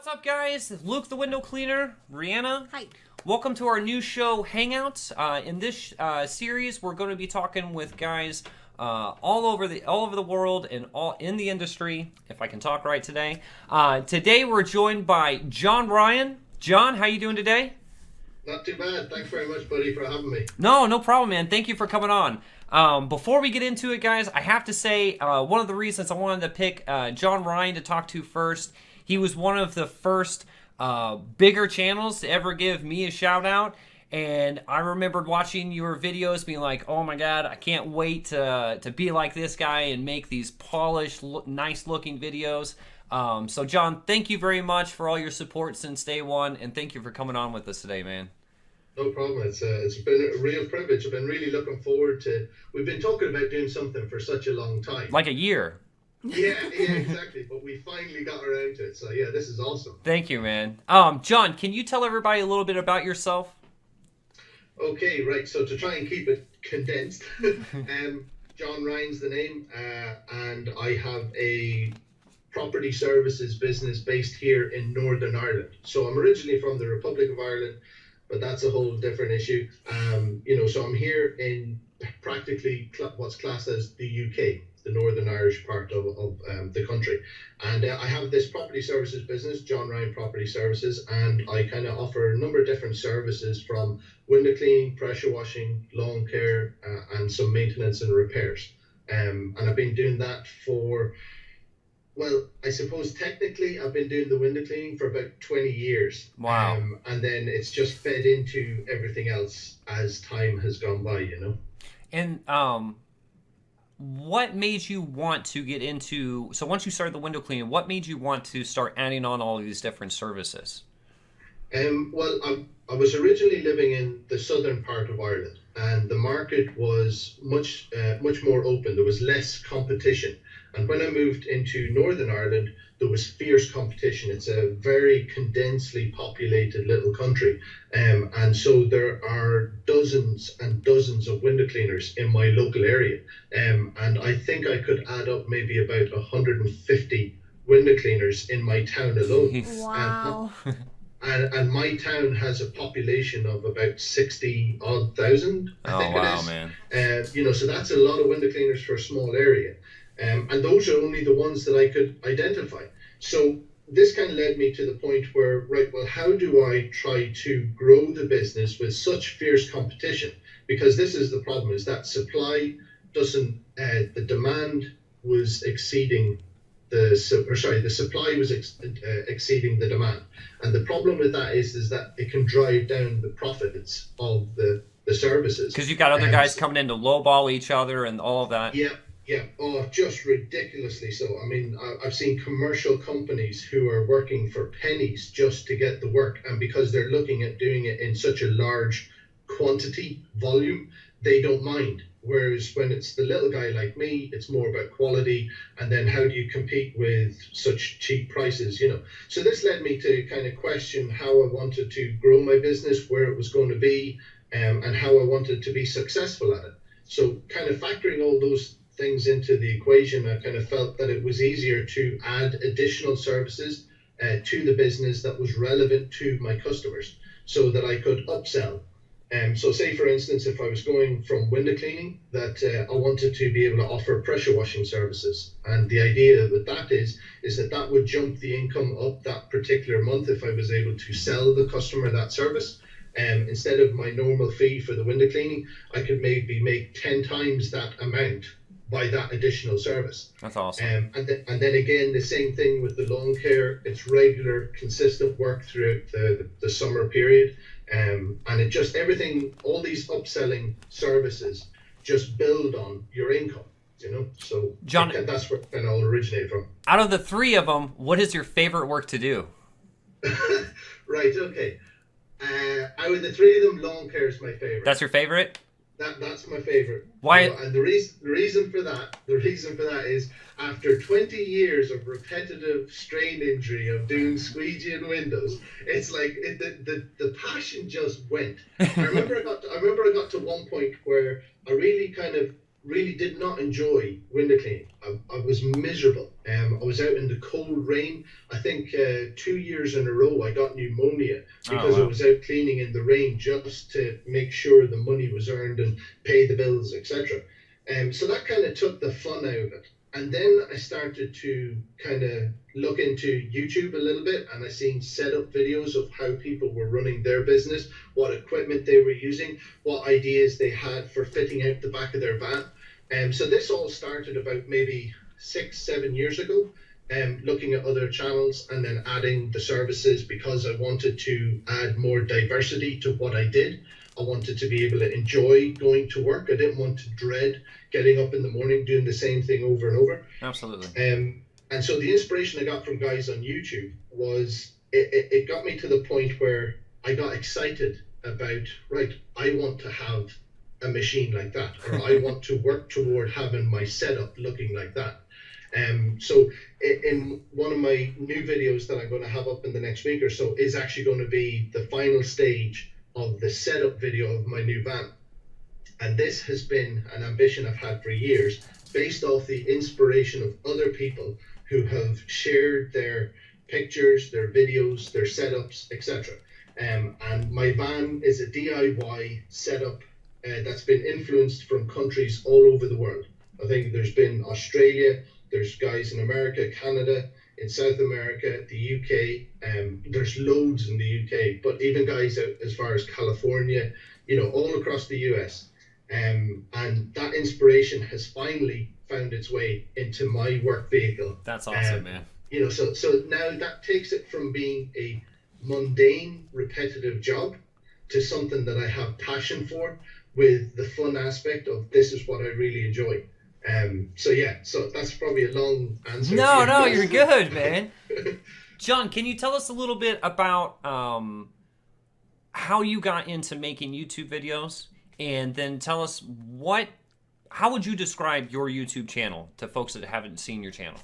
What's up, guys? Luke the Window Cleaner, Reanna. Hi. Welcome to our new show, Hangouts. In this series, we're going to be talking with guys all over the world and all in the industry, if I can talk right today. Today, we're joined by John Ryan. John, how you doing today? Not too bad. Thanks very much, buddy, for having me. No problem, man. Thank you for coming on. Before we get into it, guys, I have to say one of the reasons I wanted to pick John Ryan to talk to first, he was one of the first bigger channels to ever give me a shout out. And I remembered watching your videos being like, oh my God, I can't wait to be like this guy and make these polished, nice looking videos. So John, thank you very much for all your support since day one. And thank you for coming on with us today, man. No problem. It's been a real privilege. I've been really looking forward to. We've been talking about doing something for such a long time. Like a year. Yeah, exactly. But we finally got around to it. So yeah, this is awesome. Thank you, man. John, can you tell everybody a little bit about yourself? Okay, right. So to try and keep it condensed, John Ryan's the name, and I have a property services business based here in Northern Ireland. So I'm originally from the Republic of Ireland, but that's a whole different issue. So I'm here in practically what's classed as the UK, the Northern Irish part of the country. And I have this property services business, John Ryan Property Services, and I kind of offer a number of different services from window cleaning, pressure washing, lawn care, and some maintenance and repairs. And I've been doing that for, well, I suppose technically I've been doing the window cleaning for about 20 years. Wow. And then it's just fed into everything else as time has gone by, you know. And what made you want to get into, so once you started the window cleaning, what made you want to start adding on all of these different services? Well, I was originally living in the southern part of Ireland, and the market was much more open. There was less competition. And when I moved into Northern Ireland, there was fierce competition. It's a very condensely populated little country. And so there are dozens and dozens of window cleaners in my local area. And I think I could add up maybe about 150 window cleaners in my town alone. Wow. And my town has a population of about 60 odd thousand, I think it is. Man. So that's a lot of window cleaners for a small area. And those are only the ones that I could identify. So this kind of led me to the point where, right, well, how do I try to grow the business with such fierce competition? Because this is the problem, is that supply doesn't, the demand was exceeding the supply was exceeding the demand. And the problem with that is that it can drive down the profits of the services. Because you've got other guys coming in to lowball each other and all of that. Yeah. Oh, just ridiculously so. I mean, I've seen commercial companies who are working for pennies just to get the work. And because they're looking at doing it in such a large quantity, volume, they don't mind. Whereas when it's the little guy like me, it's more about quality. And then how do you compete with such cheap prices, you know? So this led me to kind of question how I wanted to grow my business, where it was going to be, and how I wanted to be successful at it. So kind of factoring all those things into the equation, I kind of felt that it was easier to add additional services to the business that was relevant to my customers so that I could upsell. So say, for instance, if I was going from window cleaning, that I wanted to be able to offer pressure washing services. And the idea with that is that would jump the income up that particular month if I was able to sell the customer that service. Instead of my normal fee for the window cleaning, I could maybe make 10 times that amount by that additional service. That's awesome. And then again, the same thing with the lawn care. It's regular, consistent work throughout the summer period. And it just, everything, all these upselling services just build on your income, you know? So John, that's where it all originated from. Out of the three of them, what is your favorite work to do? Right, okay. Out of the three of them, lawn care is my favorite. That's your favorite? That's my favorite. Why? And the reason for that is after 20 years of repetitive strain injury of doing squeegee and windows, it's like the passion just went. I remember I got to one point where I really kind of really did not enjoy window cleaning. I was miserable. I was out in the cold rain. I think 2 years in a row I got pneumonia Oh, because I wow. was out cleaning in the rain just to make sure the money was earned and pay the bills, etc. So that kind of took the fun out of it. And then I started to kind of look into YouTube a little bit, and I seen setup videos of how people were running their business, what equipment they were using, what ideas they had for fitting out the back of their van. So this all started about maybe 6, 7 years ago. Looking at other channels and then adding the services because I wanted to add more diversity to what I did. I wanted to be able to enjoy going to work. I didn't want to dread getting up in the morning doing the same thing over and over. Absolutely. And so the inspiration I got from guys on YouTube was it got me to the point where I got excited about, right, I want to have a machine like that, or I want to work toward having my setup looking like that. So in one of my new videos that I'm going to have up in the next week or so is actually going to be the final stage of the setup video of my new van. And this has been an ambition I've had for years, based off the inspiration of other people who have shared their pictures, their videos, their setups, etc. And my van is a DIY setup that's been influenced from countries all over the world. I think there's been Australia, there's guys in America, Canada, in South America, the UK. There's loads in the UK, but even guys out as far as California, all across the US. And that inspiration has finally found its way into my work vehicle. That's awesome, man. So now that takes it from being a mundane, repetitive job to something that I have passion for, with the fun aspect of this is what I really enjoy. So that's probably a long answer. No, you're good, man. John, can you tell us a little bit about how you got into making YouTube videos? And then tell us how would you describe your YouTube channel to folks that haven't seen your channel?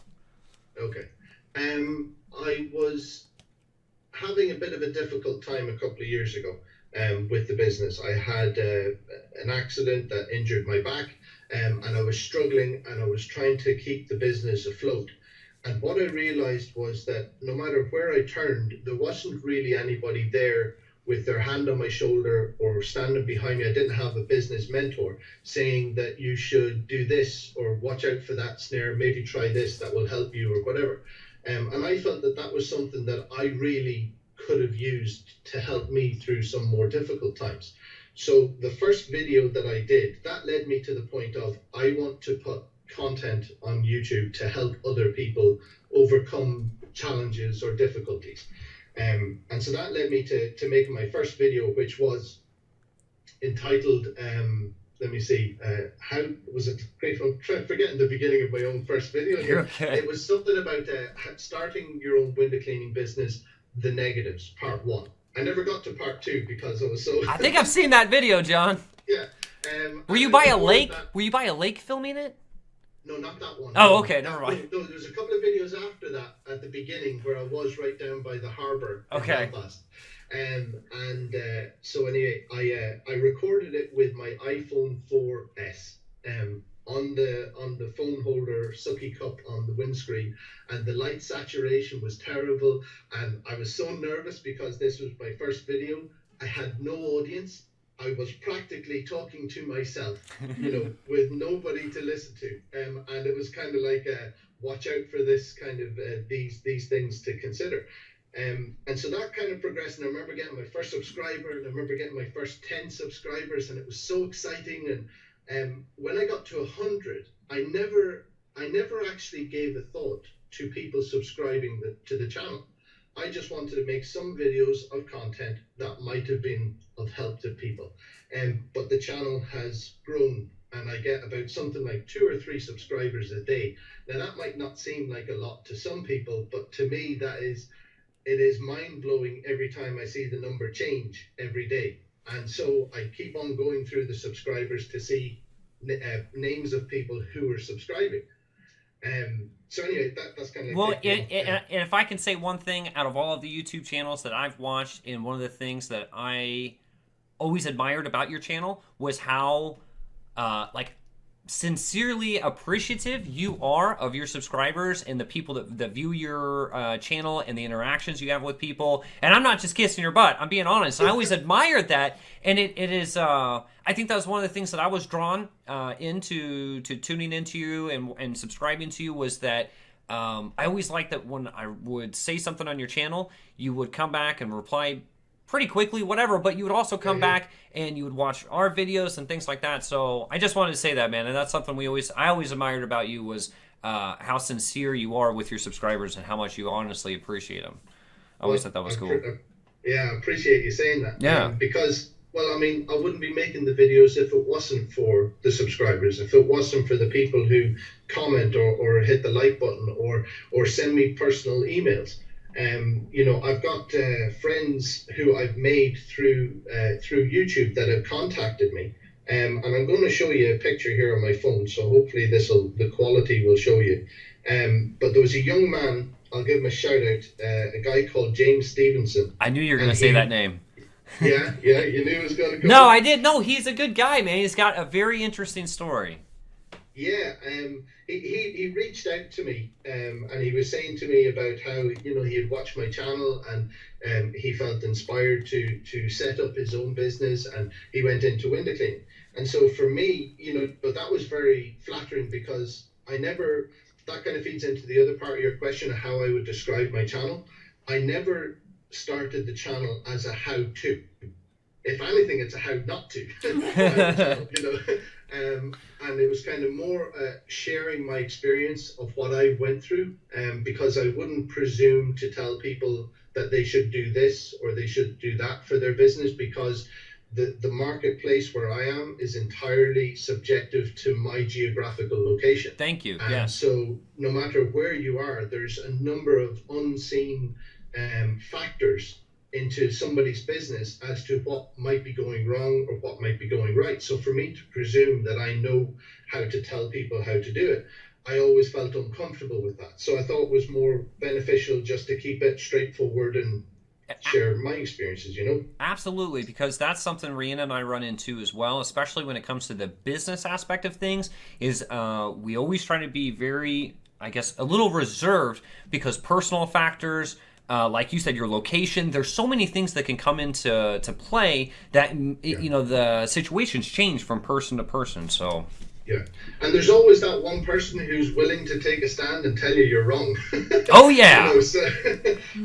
Okay. I was having a bit of a difficult time a couple of years ago with the business. I had an accident that injured my back, and I was struggling, and I was trying to keep the business afloat. And what I realized was that no matter where I turned, there wasn't really anybody there with their hand on my shoulder or standing behind me. I didn't have a business mentor saying that you should do this or watch out for that snare, maybe try this, that will help you, or whatever. And I felt that was something that I really could have used to help me through some more difficult times. So the first video that I did, that led me to the point of, I want to put content on YouTube to help other people overcome challenges or difficulties. And so that led me to making my first video, which was entitled, let me see, how was it? Great, I'm forgetting the beginning of my own first video here. Okay. It was something about starting your own window cleaning business, the negatives, part 1. I never got to part 2 because I was so... I think I've seen that video, John. Yeah. Were you by a lake? Were you by a lake filming it? No, not that one. Oh, okay, never mind. No, there's a couple of videos after that at the beginning where I was right down by the harbour in Belfast. So anyway, I recorded it with my iPhone 4S on the phone holder sucky cup on the windscreen, and the light saturation was terrible, and I was so nervous because this was my first video. I had no audience. I was practically talking to myself, with nobody to listen to, and it was kind of like watch out for this kind of these things to consider. And so that kind of progressed, and I remember getting my first subscriber, and I remember getting my first 10 subscribers, and it was so exciting. And when I got to 100, I never actually gave a thought to people subscribing to the channel. I just wanted to make some videos of content that might have been of help to people. But the channel has grown, and I get about something like 2 or 3 subscribers a day. Now that might not seem like a lot to some people, but to me it is mind-blowing every time I see the number change every day. And so I keep on going through the subscribers to see names of people who are subscribing. So anyway, that's kind of... Well, and if I can say one thing, out of all of the YouTube channels that I've watched, and one of the things that I always admired about your channel was how, sincerely appreciative you are of your subscribers and the people that view your channel and the interactions you have with people. And I'm not just kissing your butt. I'm being honest. I always admired that, and it is. I think that was one of the things that I was drawn into to tuning into you and subscribing to you was that. I always liked that when I would say something on your channel, you would come back and reply pretty quickly, whatever, but you would also come back and you would watch our videos and things like that. So I just wanted to say that, man, and that's something I always admired about you was how sincere you are with your subscribers and how much you honestly appreciate them. I always thought that was cool. Yeah, I appreciate you saying that. Yeah. Because, well, I mean, I wouldn't be making the videos if it wasn't for the subscribers, if it wasn't for the people who comment or hit the like button or send me personal emails. You know, I've got friends who I've made through YouTube that have contacted me, and I'm going to show you a picture here on my phone. So hopefully the quality will show you. But there was a young man. I'll give him a shout out. A guy called James Stevenson. I knew you were going to say that name. Yeah, you knew it was going to come. No, I did. No, he's a good guy, man. He's got a very interesting story. Yeah, he reached out to me, and he was saying to me about how, you know, he had watched my channel and he felt inspired to set up his own business, and he went into window cleaning. And so for me, you know, but that was very flattering because that kind of feeds into the other part of your question of how I would describe my channel. I never started the channel as a how-to. If anything, it's a how not to. You know. And it was kind of more sharing my experience of what I went through, because I wouldn't presume to tell people that they should do this or they should do that for their business, because the marketplace where I am is entirely subjective to my geographical location. Thank you. And yes. So no matter where you are, there's a number of unseen factors into somebody's business as to what might be going wrong or what might be going right. So for me to presume that I know how to tell people how to do it, I always felt uncomfortable with that. So I thought it was more beneficial just to keep it straightforward and share my experiences, you know? Absolutely, because that's something Reanna and I run into as well, especially when it comes to the business aspect of things, is we always try to be very, I guess, a little reserved because personal factors, like you said, your location, there's so many things that can come into play that, you know, the situations change from person to person. So yeah, and there's always that one person who's willing to take a stand and tell you you're wrong. Oh yeah. You know,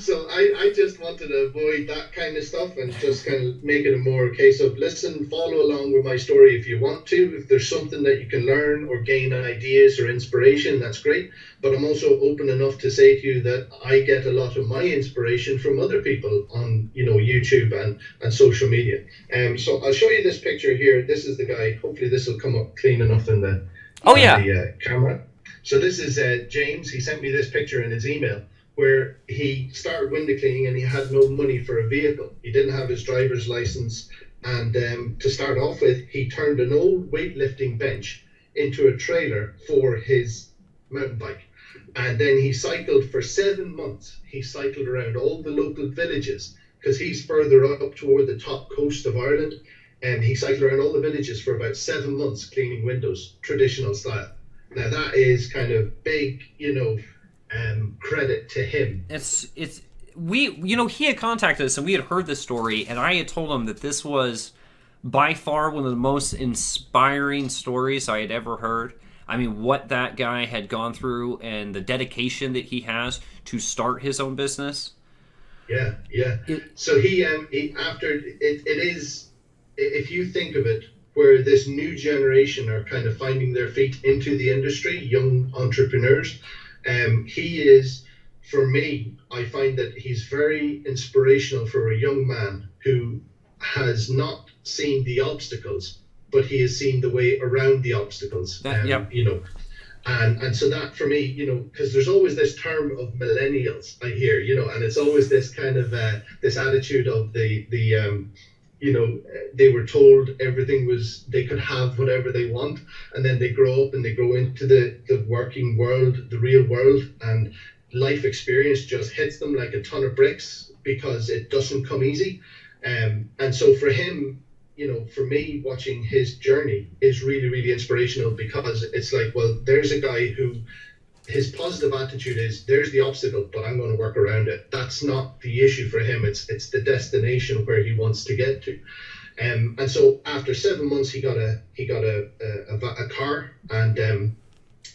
so I just wanted to avoid that kind of stuff and just kind of make it a more case of listen, follow along with my story if you want to. If there's something that you can learn or gain ideas or inspiration, that's great. But I'm also open enough to say to you that I get a lot of my inspiration from other people on, you know, YouTube and social media. So I'll show you this picture here. This is the guy. Hopefully this will come up clean enough in the camera. So this is James. He sent me this picture in his email where he started window cleaning and he had no money for a vehicle. He didn't have his driver's license, and to start off with, he turned an old weightlifting bench into a trailer for his mountain bike. And then he cycled for 7 months. He cycled around all the local villages because he's further up toward the top coast of Ireland. And he cycled around all the villages for about 7 months cleaning windows, traditional style. Now that is kind of big, you know, credit to him. He had contacted us and we had heard this story, and I had told him that this was by far one of the most inspiring stories I had ever heard. I mean, what that guy had gone through and the dedication that he has to start his own business. Yeah. So he after it is, if you think of it, where this new generation are kind of finding their feet into the industry, young entrepreneurs, he is, for me, I find that he's very inspirational for a young man who has not seen the obstacles, but he has seen the way around the obstacles. You know, and so that for me, you know, because there's always this term of millennials I hear, you know, and it's always this kind of this attitude of the you know, they were told everything was, they could have whatever they want, and then they grow up and they grow into the working world, the real world, and life experience just hits them like a ton of bricks because it doesn't come easy. And so for him, for me, watching his journey is really, really inspirational, because it's like, well, there's a guy who his positive attitude is, there's the obstacle, but I'm going to work around it. That's not the issue for him. It's the destination where he wants to get to. And so after 7 months, he got a car, and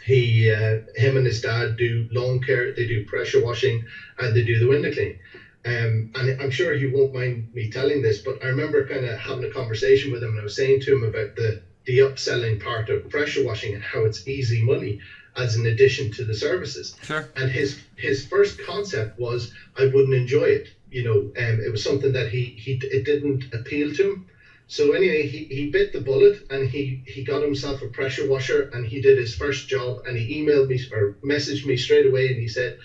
him and his dad do lawn care, they do pressure washing, and they do the window cleaning. And I'm sure he won't mind me telling this, but I remember kind of having a conversation with him, and I was saying to him about the upselling part of pressure washing and how it's easy money as an addition to the services. Sure. And his first concept was, I wouldn't enjoy it. It was something that it didn't appeal to him. So anyway, he bit the bullet, and he got himself a pressure washer, and he did his first job, and he emailed me or messaged me straight away, and he said,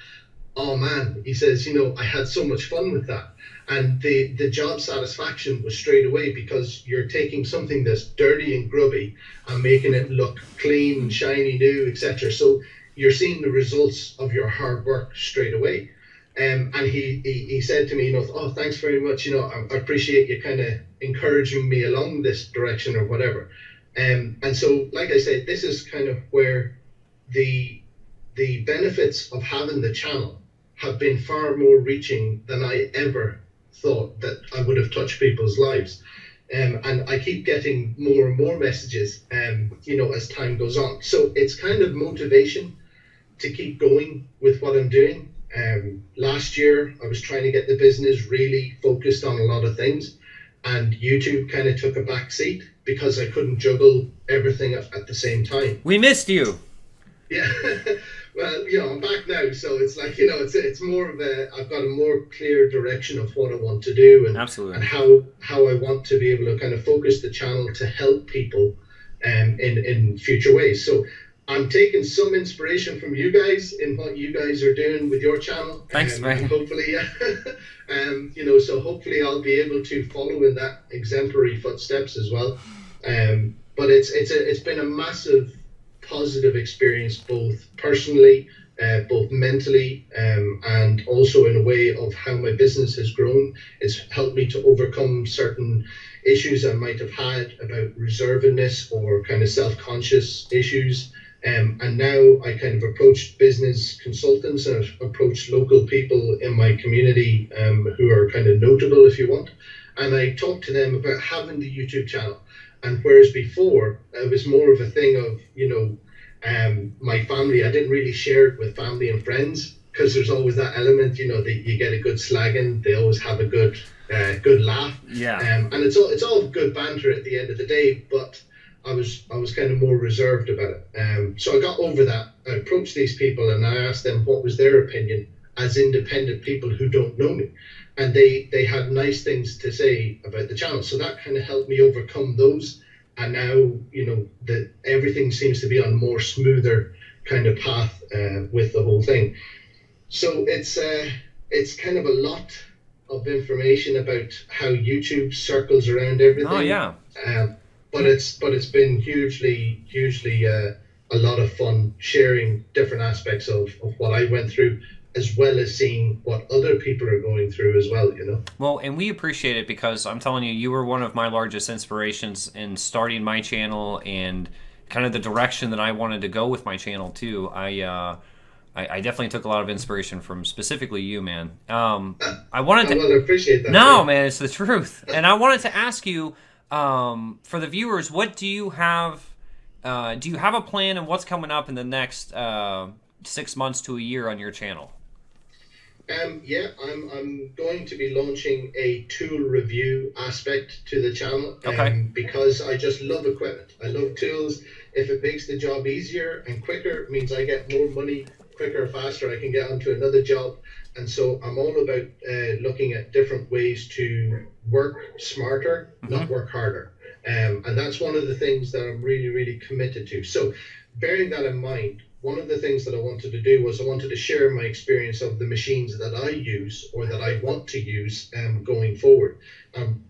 oh man, he says, I had so much fun with that. And the job satisfaction was straight away, because you're taking something that's dirty and grubby and making it look clean and shiny new, etc. So you're seeing the results of your hard work straight away. And he said to me, oh, thanks very much. I appreciate you kind of encouraging me along this direction or whatever. And so, like I said, this is kind of where the benefits of having the channel have been far more reaching than I ever thought that I would have touched people's lives. And I keep getting more and more messages, as time goes on. So it's kind of motivation to keep going with what I'm doing. Last year, I was trying to get the business really focused on a lot of things, and YouTube kind of took a back seat because I couldn't juggle everything at the same time. We missed you. Yeah. Well, I'm back now, so it's like, it's more of I've got a more clear direction of what I want to do, and Absolutely. And how I want to be able to kind of focus the channel to help people in future ways. So I'm taking some inspiration from you guys in what you guys are doing with your channel. Thanks, man. And hopefully, so hopefully I'll be able to follow in that exemplary footsteps as well. But it's been a massive positive experience, both personally, both mentally, and also in a way of how my business has grown. It's helped me to overcome certain issues I might have had about reservedness or kind of self-conscious issues. And now I kind of approach business consultants, and I've approached local people in my community who are kind of notable, if you want. And I talk to them about having the YouTube channel. And whereas before it was more of a thing of, my family, I didn't really share it with family and friends, because there's always that element, that you get a good slagging, they always have a good laugh. Yeah. And it's all good banter at the end of the day, but I was kind of more reserved about it. So I got over that. I approached these people and I asked them what was their opinion as independent people who don't know me. And they had nice things to say about the channel. So that kind of helped me overcome those. And now, that everything seems to be on a more smoother kind of path with the whole thing. So it's kind of a lot of information about how YouTube circles around everything. Oh, yeah. But it's been hugely a lot of fun sharing different aspects of what I went through, as well as seeing what other people are going through as well, Well, and we appreciate it, because I'm telling you, you were one of my largest inspirations in starting my channel and kind of the direction that I wanted to go with my channel too. I definitely took a lot of inspiration from specifically you, man. I wanted to. Well, I appreciate that. No, man, it's the truth. And I wanted to ask you, for the viewers, what do you have? Do you have a plan of what's coming up in the next 6 months to a year on your channel? Yeah, I'm going to be launching a tool review aspect to the channel. Okay. Because I just love equipment. I love tools. If it makes the job easier and quicker, it means I get more money quicker, faster. I can get onto another job. And so I'm all about looking at different ways to work smarter, not work harder. And that's one of the things that I'm really, really committed to. So bearing that in mind, one of the things that I wanted to do was I wanted to share my experience of the machines that I use or that I want to use going forward.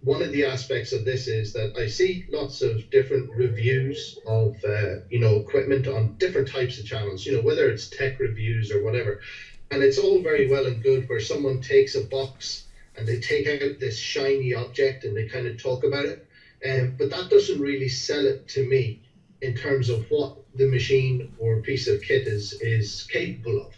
One of the aspects of this is that I see lots of different reviews of equipment on different types of channels, whether it's tech reviews or whatever. And it's all very well and good where someone takes a box and they take out this shiny object and they kind of talk about it. But that doesn't really sell it to me in terms of what the machine or piece of kit is capable of.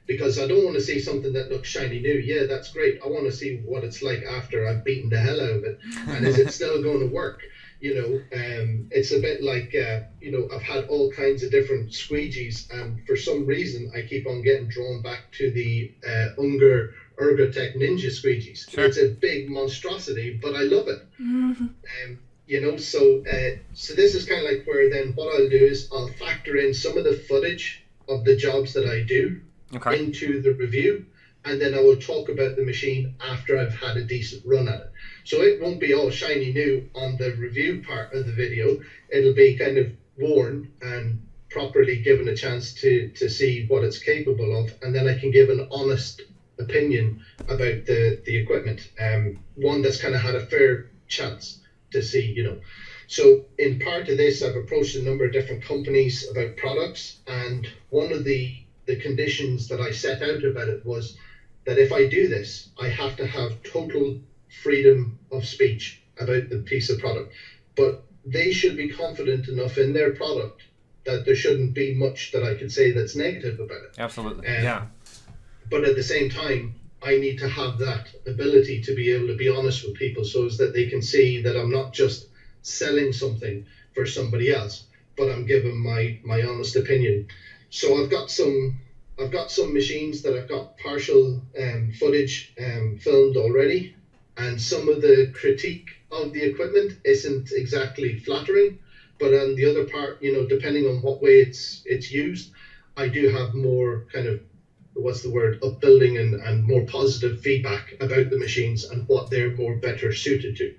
Because I don't want to see something that looks shiny new. Yeah, that's great. I want to see what it's like after I've beaten the hell out of it. And is it still going to work? It's a bit like, I've had all kinds of different squeegees, and for some reason, I keep on getting drawn back to the Unger Ergotech Ninja squeegees. Sure. It's a big monstrosity, but I love it. So this is kind of like where then what I'll do is I'll factor in some of the footage of the jobs that I do into the review, and then I will talk about the machine after I've had a decent run at it. So it won't be all shiny new on the review part of the video. It'll be kind of worn and properly given a chance to see what it's capable of, and then I can give an honest opinion about the equipment, one that's kind of had a fair chance to see, So in part of this, I've approached a number of different companies about products, and one of the conditions that I set out about it was that if I do this, I have to have total freedom of speech about the piece of product. But they should be confident enough in their product that there shouldn't be much that I could say that's negative about it. Absolutely. Yeah. But at the same time, I need to have that ability to be able to be honest with people so as that they can see that I'm not just selling something for somebody else, but I'm giving my honest opinion. So I've got some machines that I've got partial footage filmed already, and some of the critique of the equipment isn't exactly flattering, but on the other part, depending on what way it's used, I do have more kind of, upbuilding and more positive feedback about the machines and what they're more better suited to.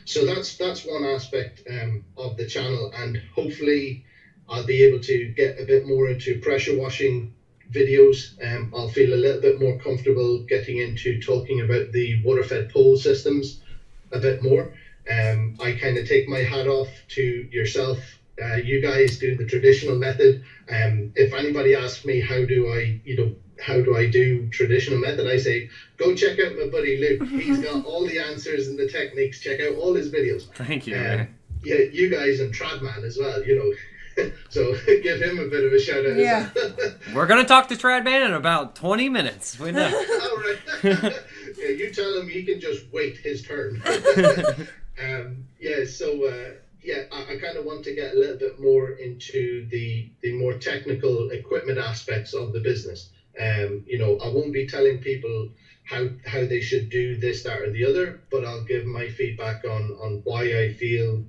So that's one aspect of the channel, and hopefully I'll be able to get a bit more into pressure washing videos. I'll feel a little bit more comfortable getting into talking about the water-fed pole systems a bit more. I kind of take my hat off to yourself. You guys do the traditional method. If anybody asks me how do I do traditional method, I say, go check out my buddy Luke. He's got all the answers and the techniques. Check out all his videos. Thank you. Yeah, you guys and Tradman as well, So give him a bit of a shout out. Yeah. We're going to talk to Tradman in about 20 minutes. We know. All right. Yeah, you tell him he can just wait his turn. I kind of want to get a little bit more into the more technical equipment aspects of the business. I won't be telling people how they should do this, that, or the other, but I'll give my feedback on why I feel,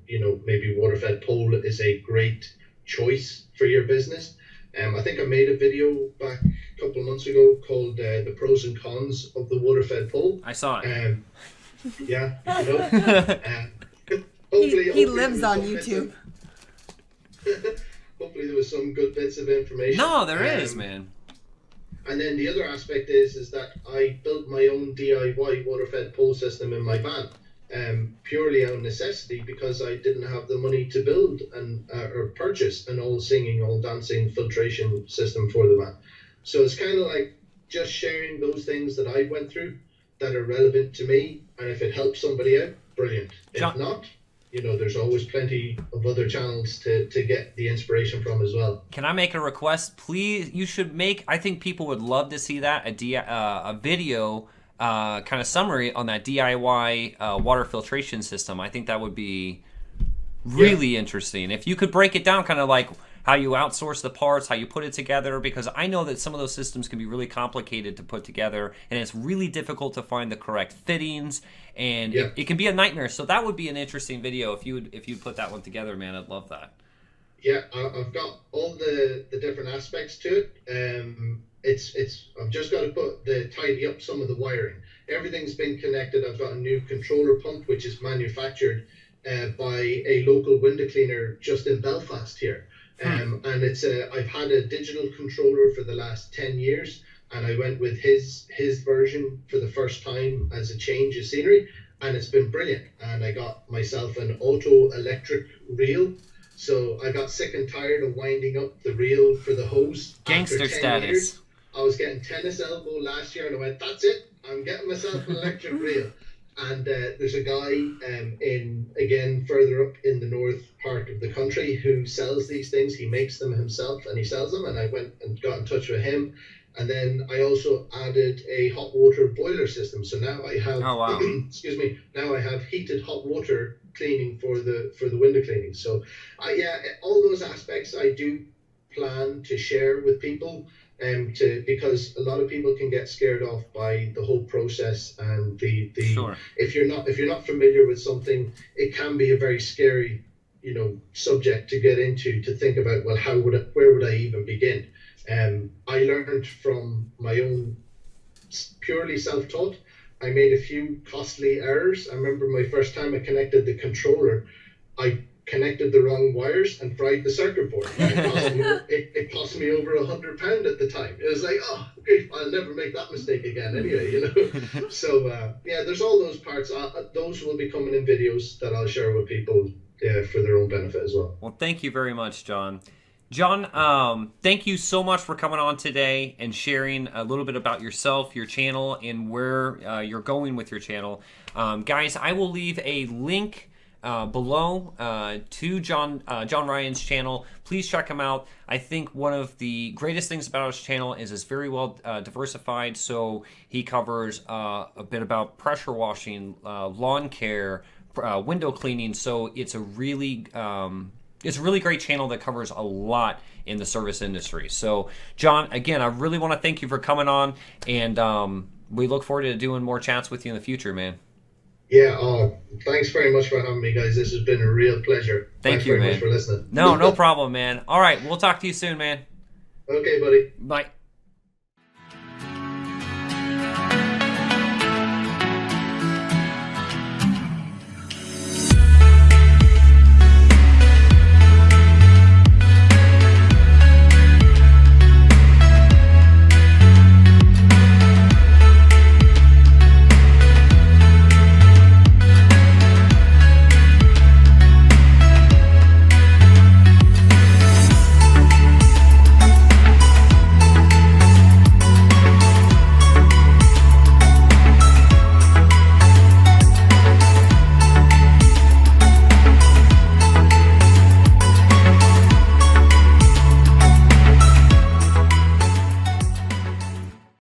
maybe water-fed pole is a great choice for your business. I think I made a video back a couple of months ago called the pros and cons of the water-fed pole. I saw it. Hopefully he lives on YouTube. Hopefully there was some good bits of information. No, there is, man. And then the other aspect is that I built my own DIY water-fed pole system in my van, purely out of necessity because I didn't have the money to build or purchase an all singing, all dancing filtration system for the van. So it's kind of like just sharing those things that I went through that are relevant to me, and if it helps somebody out, brilliant. If not, there's always plenty of other channels to get the inspiration from as well. Can I make a request? Please, you should make, I think people would love to see that, a video kind of summary on that DIY water filtration system. I think that would be really interesting. If you could break it down kind of like how you outsource the parts, how you put it together, because I know that some of those systems can be really complicated to put together, and it's really difficult to find the correct fittings, and it can be a nightmare. So that would be an interesting video if you'd put that one together, man. I'd love that. Yeah, I've got all the different aspects to it. I've just got to tidy up some of the wiring. Everything's been connected. I've got a new controller pump which is manufactured by a local window cleaner just in Belfast here. And I've had a digital controller for the last 10 years, and I went with his version for the first time as a change of scenery, and it's been brilliant. And I got myself an auto electric reel, so I got sick and tired of winding up the reel for the hose. Gangster status. Years, I was getting tennis elbow last year, and I went, that's it, I'm getting myself an electric reel. And there's a guy in, again, further up in the north part of the country who sells these things. He makes them himself and he sells them. And I went and got in touch with him. And then I also added a hot water boiler system. So now I have, Oh wow. excuse me, now I have heated hot water cleaning for the window cleaning. So yeah, all those aspects I do plan to share with people, because a lot of people can get scared off by the whole process, and the Sure. if you're not familiar with something, it can be a very scary, subject to get into, to think about, well, where would I even begin. I learned from my own purely self-taught. I made a few costly errors. I remember my first time I connected the controller, I connected the wrong wires and fried the circuit board. It cost me over £100 at the time. It was like, oh, great, I'll never make that mistake again anyway. So yeah, there's all those parts. Those will be coming in videos that I'll share with people for their own benefit as well. Well, thank you very much, John. John, thank you so much for coming on today and sharing a little bit about yourself, your channel, and where you're going with your channel. Guys, I will leave a link below to John Ryan's channel. Please check him out. I think one of the greatest things about his channel is it's very well diversified. So he covers a bit about pressure washing, lawn care, window cleaning. So it's a really great channel that covers a lot in the service industry. So, John, again, I really want to thank you for coming on, and we look forward to doing more chats with you in the future, man. Yeah, thanks very much for having me, guys. This has been a real pleasure. Thank you, very man. much for listening. No problem, man. All right, we'll talk to you soon, man. Okay, buddy. Bye.